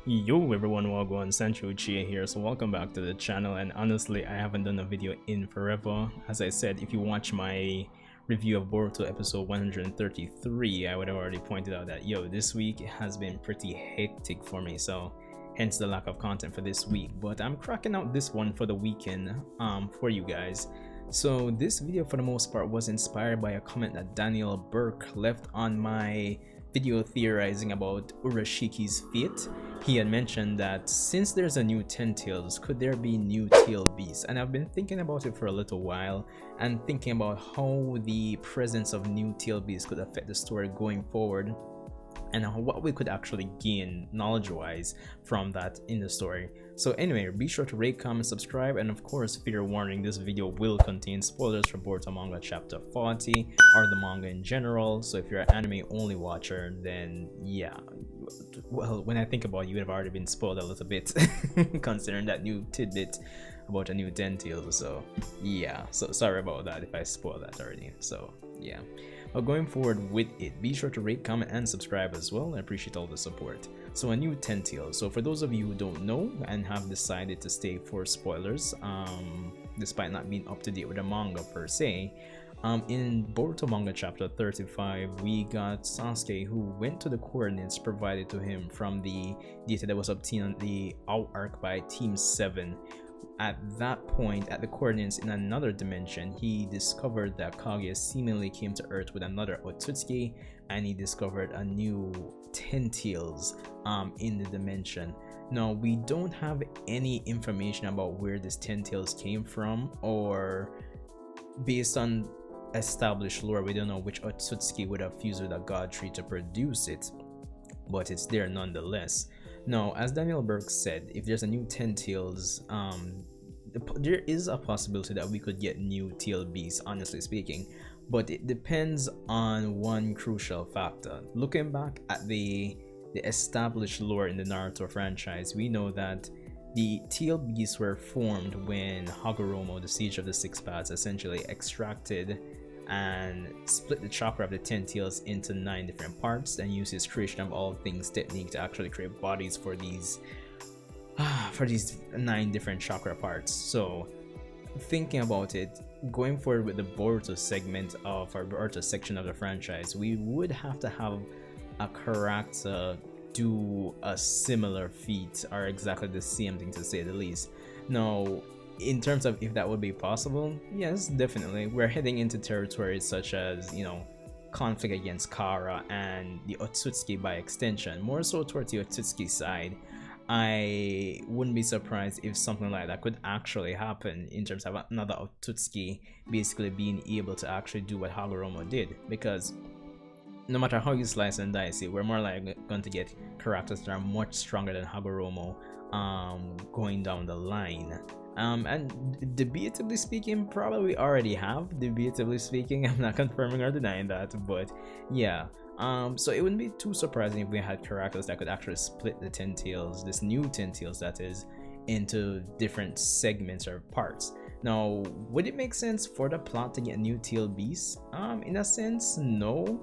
Yo everyone, Wagwan, Sancho Uchiha here, so welcome back to the channel. And honestly, I haven't done a video in forever. As I said, if you watch my review of Boruto episode 133, I would have already pointed out that this week has been pretty hectic for me, so hence the lack of content for this week. But I'm cracking out this one for the weekend for you guys. So this video for the most part was inspired by a comment that Daniel Burke left on my video theorizing about Urashiki's fate. He had mentioned that since there's a new 10 tails, could there be new tail beasts? And I've been thinking about it for a little while and thinking about how the presence of new tail beasts could affect the story going forward, and what we could actually gain knowledge-wise from that in the story. So anyway, be sure to rate, comment, subscribe, and of course, fair warning, this video will contain spoilers for Boruto Manga chapter 40, or the manga in general. So if you're an anime only watcher, then yeah, well, when I think about it, you would have already been spoiled a little bit considering that new tidbit about a new 10 tails. So yeah, so sorry about that if I spoiled that already. So yeah, but going forward with it, be sure to rate, comment, and subscribe as well. I appreciate all the support. So a new 10 tails. So for those of you who don't know and have decided to stay for spoilers, despite not being up to date with the manga per se, in Boruto Manga chapter 35, we got Sasuke, who went to the coordinates provided to him from the data that was obtained on the out arc by Team 7. At that point, at the coordinates in another dimension, he discovered that Kaguya seemingly came to Earth with another Otsutsuki, and he discovered a new 10 tails in the dimension. Now, we don't have any information about where this 10 tails came from, or based on established lore, we don't know which Otsutsuki would have fused with a god tree to produce it, but it's there nonetheless. Now, as Daniel Burke said, if there's a new 10 tails, there is a possibility that we could get new tail beasts, honestly speaking, but it depends on one crucial factor. Looking back at the established lore in the Naruto franchise, we know that the tail beasts were formed when Hagoromo, the Siege of the Six Paths, essentially extracted and split the chakra of the 10 tails into 9 different parts, and used his creation of all things technique to actually create bodies for these 9 different chakra parts. So thinking about it, going forward with the Boruto segment of our Boruto section of the franchise, we would have to have a character do a similar feat, or exactly the same thing, to say the least. Now, in terms of if that would be possible, yes, definitely. We're heading into territories such as, conflict against Kara and the Otsutsuki by extension, more so towards the Otsutsuki side. I wouldn't be surprised if something like that could actually happen, in terms of another Otsutsuki basically being able to actually do what Hagoromo did, because no matter how you slice and dice it, we're more likely going to get characters that are much stronger than Hagoromo going down the line. And debatably speaking, probably already have. Debatably speaking, I'm not confirming or denying that, but yeah. So it wouldn't be too surprising if we had characters that could actually split the 10 tails, this new 10 tails that is, into different segments or parts. Now, would it make sense for the plot to get new tail beasts? In a sense, no.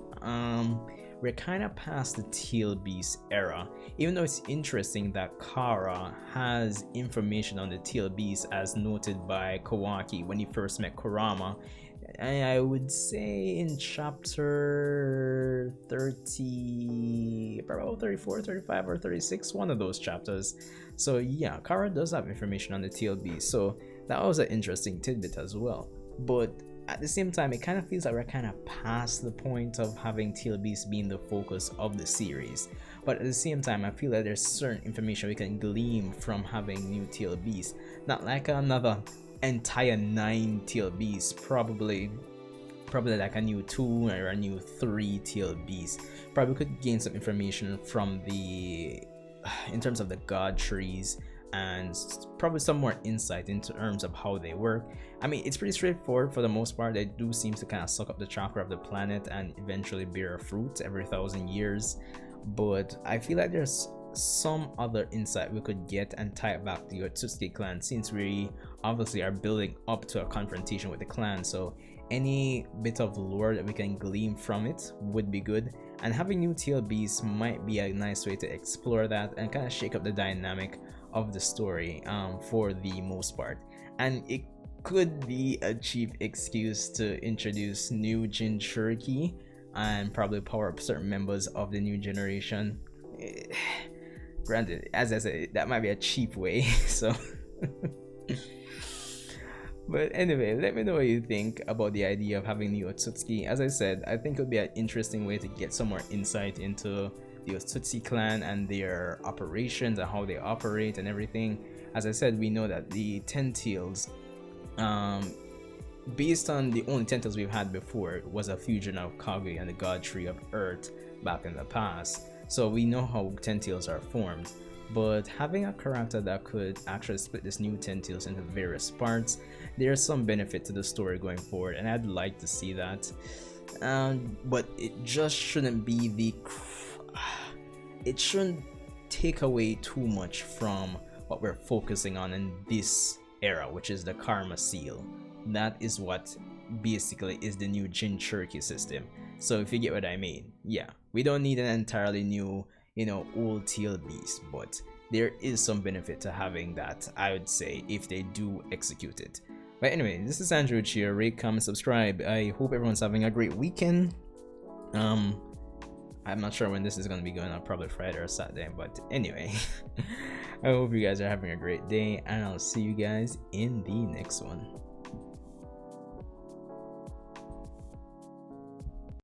We're kind of past the tail beast era, even though it's interesting that Kara has information on the tail beast, as noted by Kawaki when he first met Kurama. I would say in chapter 30, probably 34, 35, or 36, one of those chapters. So yeah, Kara does have information on the tail beast, so that was an interesting tidbit as well. But at the same time, it kind of feels like we're kind of past the point of having tail beasts being the focus of the series. But at the same time, I feel like there's certain information we can glean from having new tail beasts. Not like another entire 9 tail beasts, probably like a new 2 or a new 3 tail beast. Probably could gain some information from in terms of the god trees, and probably some more insight into terms of how they work. I mean, it's pretty straightforward for the most part. They do seem to kind of suck up the chakra of the planet and eventually bear a fruit every 1,000 years. But I feel like there's some other insight we could get and tie it back to the Otsutsuki clan, since we obviously are building up to a confrontation with the clan. So any bit of lore that we can glean from it would be good. and having new tail beasts might be a nice way to explore that and kind of shake up the dynamic of the story for the most part. And it could be a cheap excuse to introduce new Jinchuriki and probably power up certain members of the new generation. Granted, as I said, that might be a cheap way, so but anyway, let me know what you think about the idea of having the Otsutsuki. As I said, I think it would be an interesting way to get some more insight into the Otsutsuki clan and their operations and how they operate and everything. As I said, we know that the 10 tails, based on the only 10 tails we've had before, was a fusion of Kage and the God Tree of Earth back in the past. So we know how 10 tails are formed. But having a character that could actually split this new 10 tails into various parts, there's some benefit to the story going forward, and I'd like to see that. But it just shouldn't be it shouldn't take away too much from what we're focusing on in this era, which is the Karma Seal. That is what basically is the new Jinchuriki system. So if you get what I mean, yeah, we don't need an entirely new, old tail beast, but there is some benefit to having that, I would say, if they do execute it. But anyway, this is Andrew Uchiha. Rate, comment, subscribe. I hope everyone's having a great weekend. I'm not sure when this is going to be going on, probably Friday or Saturday, but anyway, I hope you guys are having a great day, and I'll see you guys in the next one.